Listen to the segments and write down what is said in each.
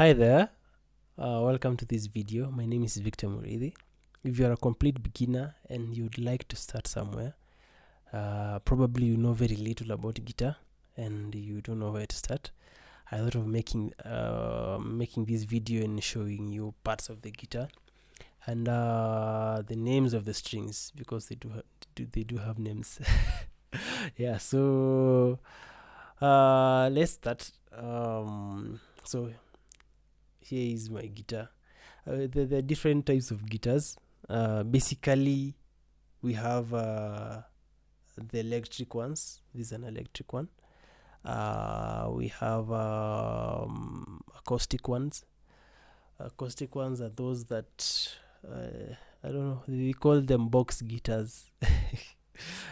Hi there, welcome to this video. My name is Victor Murithi. If you are a complete beginner and you'd like to start somewhere, probably you know very little about guitar and you don't know where to start, I thought of making this video and showing you parts of the guitar and the names of the strings, because they do have names. Yeah, so let's start. So here is my guitar. There are different types of guitars. Basically, we have the electric ones. This is an electric one. We have acoustic ones. Acoustic ones are those that I don't know, we call them box guitars.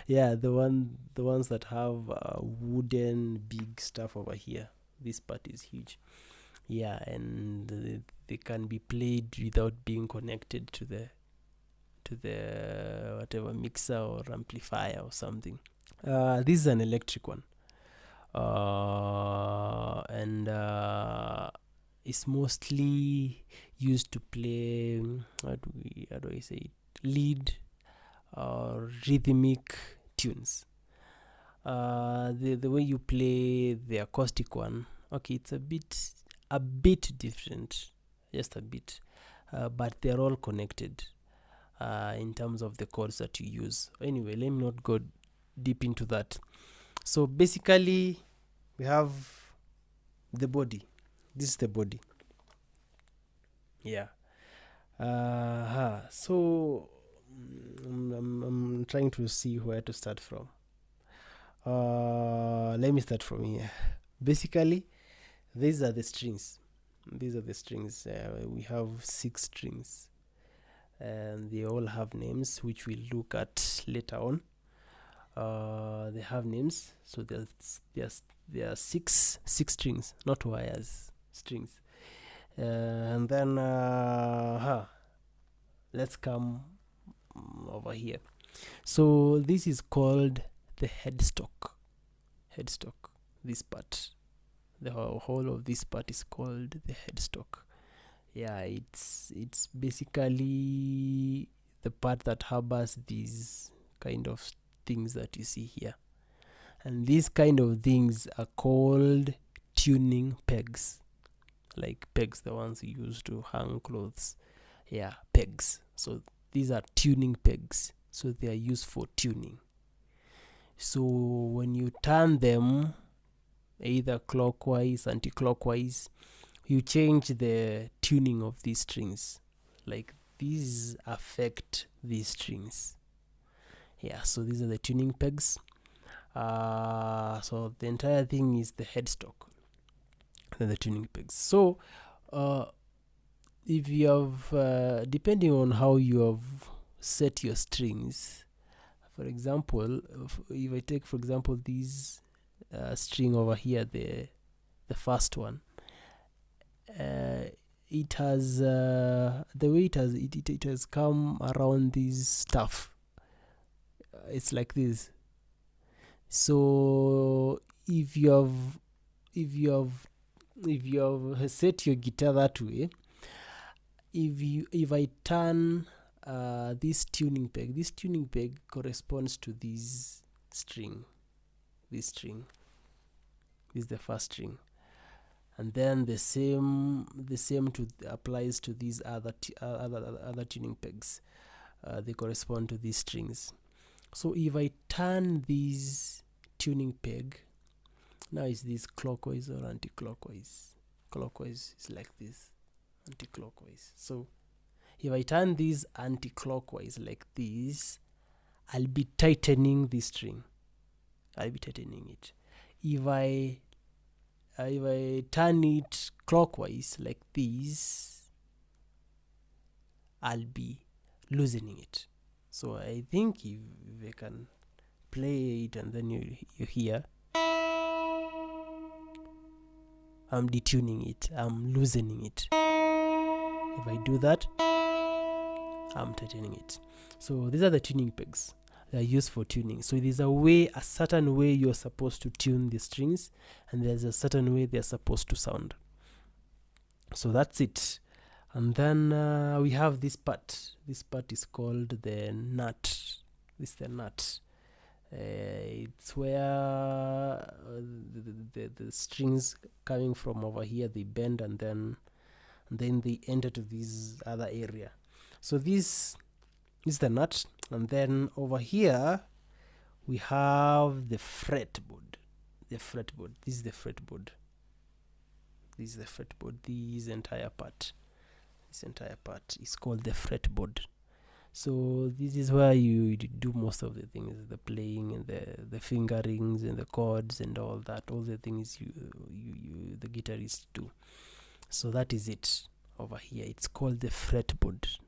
Yeah, the ones that have wooden big stuff over here. This part is huge. Yeah, and they can be played without being connected to the whatever mixer or amplifier or something. This is an electric one, and it's mostly used to play how do I say it, lead or rhythmic tunes. The way you play the acoustic one, okay, it's a bit different, just a bit, but they're all connected in terms of the chords that you use. Anyway, let me not go deep into that. So basically we have the body. This is the body. Yeah. So I'm trying to see where to start from. Let me start from here. Basically, these are the strings. We have 6 strings, and they all have names, which we'll look at later on. They have names, so there are six strings, not wires, strings. And then let's come over here. So this is called the headstock. This part, the whole of this part is called the headstock. Yeah, it's basically the part that harbors these kind of things that you see here, and these kind of things are called tuning pegs, like pegs, the ones you use to hang clothes. Yeah, pegs. So these are tuning pegs, so they are used for tuning. So when you turn them either clockwise, anti-clockwise, you change the tuning of these strings. Like these affect these strings. Yeah, so these are the tuning pegs. So the entire thing is the headstock, and the tuning pegs. So if you have depending on how you have set your strings, for example, if I take for example this string over here, the first one, it has the way it has come around this stuff. It's like this. So if you have set your guitar that way, if I turn this tuning peg corresponds to this string. This is the first string, and then the same applies to these other tuning pegs. They correspond to these strings. So if I turn this tuning peg, now is this clockwise or anti-clockwise? Clockwise is like this, anti-clockwise. So if I turn this anti-clockwise like this, I'll be tightening this string. I'll be tightening it. If I turn it clockwise like this, I'll be loosening it. So I think if I can play it and then you hear, I'm detuning it, I'm loosening it. If I do that, I'm tightening it. So these are the tuning pegs. They are used for tuning. So there's a certain way you're supposed to tune the strings, and there's a certain way they're supposed to sound. So that's it. And then we have this part. This part is called the nut. This is the nut. It's where the strings coming from over here, they bend and then they enter to this other area. So this is the nut, and then over here we have the fretboard. This is the fretboard. This entire part is called the fretboard. So this is where you do most of the things, the playing and the fingerings and the chords and all that, all the things the guitarists do. So that is it over here. It's called the fretboard.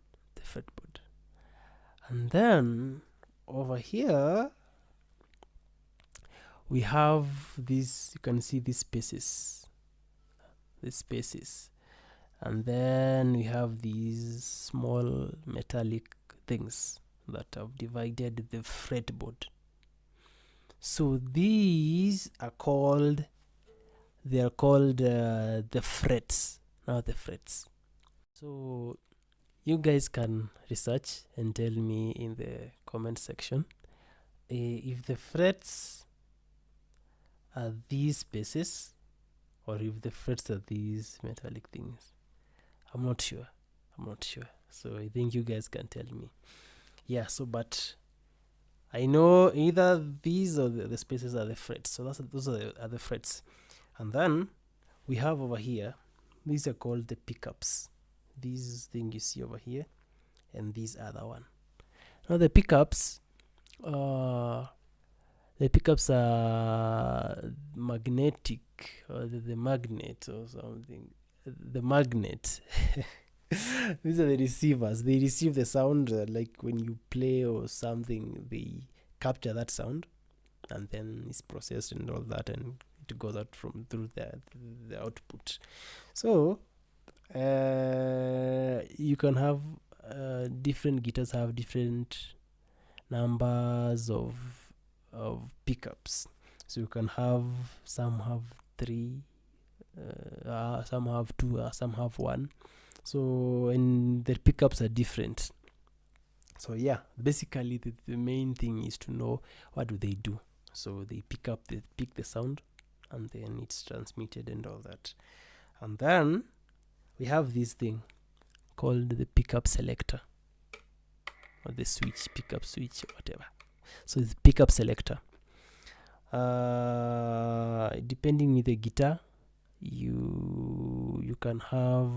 And then over here we have this, you can see these spaces, and then we have these small metallic things that have divided the fretboard. So these are called, the frets. So you guys can research and tell me in the comment section if the frets are these spaces or if the frets are these metallic things. I'm not sure. So I think you guys can tell me. Yeah, so but I know either these or the spaces are the frets. So those are the frets. And then we have over here, these are called the pickups. These thing you see over here and these other one. Now the pickups are magnetic, or the magnet or something. The magnet. These are the receivers. They receive the sound, like when you play or something, they capture that sound and then it's processed and all that, and it goes out through the output. So you can have different guitars have different numbers of pickups. So you can have, some have 3, some have 2, some have 1. So, and the pickups are different. So yeah, basically the main thing is to know what do they do. So they pick the sound and then it's transmitted and all that. And then we have this thing called the pickup selector, or the pickup switch, or whatever. So it's pickup selector. Depending with the guitar, you can have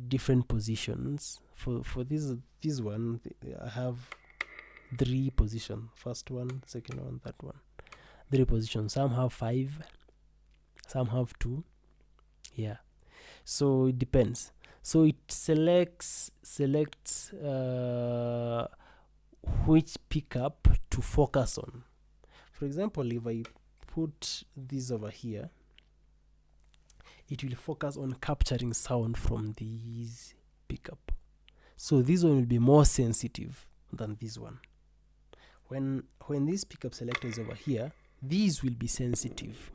different positions. For this one, I have 3 positions. First one, second one, that one. 3 positions. Some have 5, some have 2. Yeah. So it depends. So it selects which pickup to focus on. For example, if I put this over here, it will focus on capturing sound from this pickup. So this one will be more sensitive than this one. When this pickup selector is over here, these will be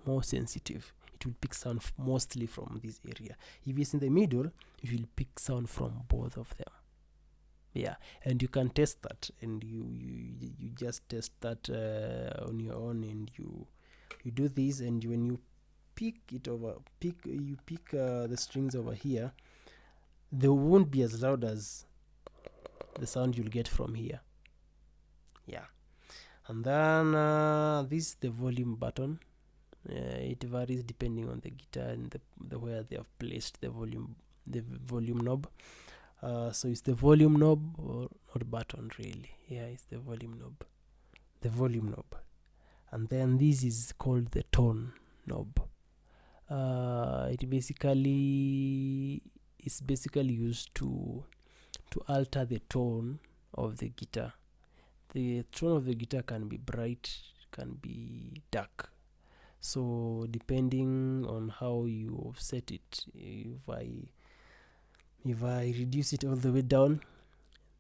more sensitive. It will pick sound mostly from this area. If it's in the middle, it will pick sound from both of them. Yeah, and you can test that, and you just test that on your own, and you do this, and when you pick the strings over here, they won't be as loud as the sound you'll get from here. Yeah. And then this is the volume button. It varies depending on the guitar and the where they have placed the volume knob. So it's the volume knob, or not button really. Yeah, it's the volume knob. And then this is called the tone knob. It basically is used to alter the tone of the guitar. The tone of the guitar can be bright, can be dark. So depending on how you set it, if I reduce it all the way down,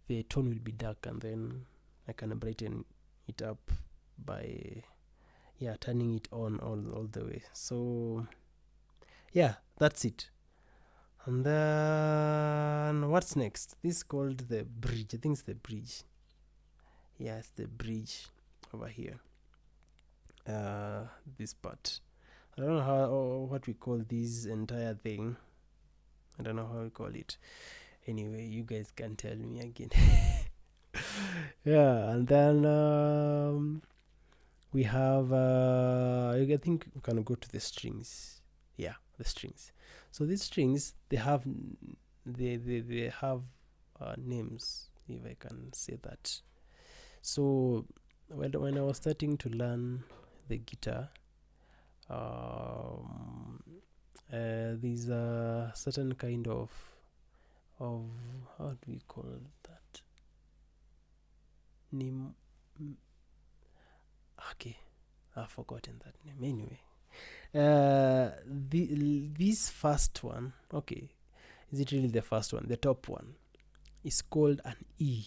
the tone will be dark, and then I can brighten it up by turning it on all the way. So yeah, that's it. And then what's next? This is called the bridge. I think it's the bridge. Yes, the bridge over here. This part. I don't know how or what we call this entire thing. I don't know how we call it. Anyway, you guys can tell me again. Yeah, and then we have I think we can go to the strings. Yeah, the strings. So these strings, they have they have names, if I can say that. So when I was starting to learn the guitar, there's a certain kind of how do we call that? Name. Okay, I've forgotten that name. Anyway, this first one, okay, is it really the first one? The top one is called an E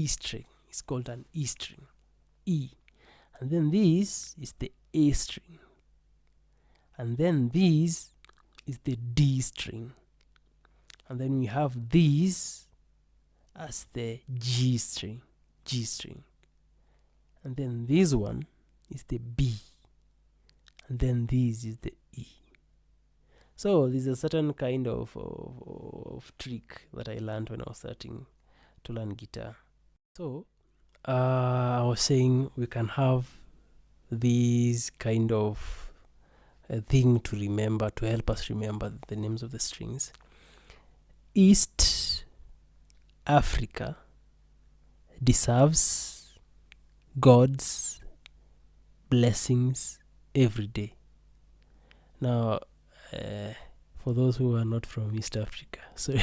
string. It's called an E string, E, and then this is the A string, and then this is the D string, and then we have this as the G string, and then this one is the B, and then this is the E. So there's a certain kind of trick that I learned when I was starting to learn guitar. So I was saying we can have this kind of thing to remember, to help us remember the names of the strings. East Africa deserves God's blessings every day. Now, for those who are not from East Africa, so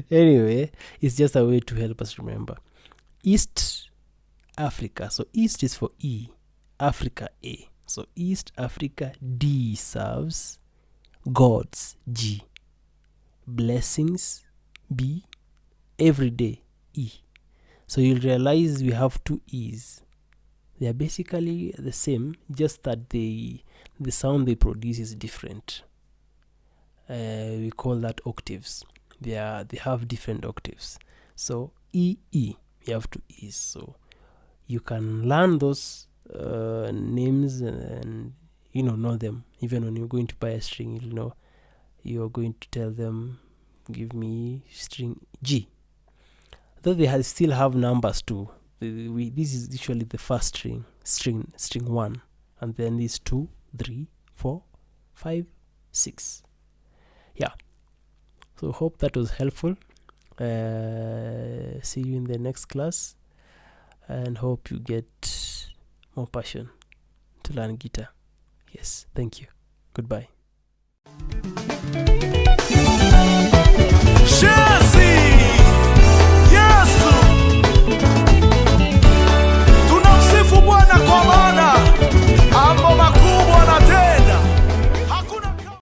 anyway, it's just a way to help us remember. East Africa, so East is for E, Africa A. So East Africa D serves God's G, blessings B, every day E. So you'll realize we have two E's. They are basically the same, just that the sound they produce is different. We call that octaves. They have different octaves. So E, you have two E's. So you can learn those names and know them. Even when you're going to buy a string, you're going to tell them, give me string G. Though they still have numbers too. This is usually the first string 1, and then these 2, 3, 4, 5, 6. Yeah. So hope that was helpful. See you in the next class, and hope you get more passion to learn guitar. Yes, thank you. Goodbye.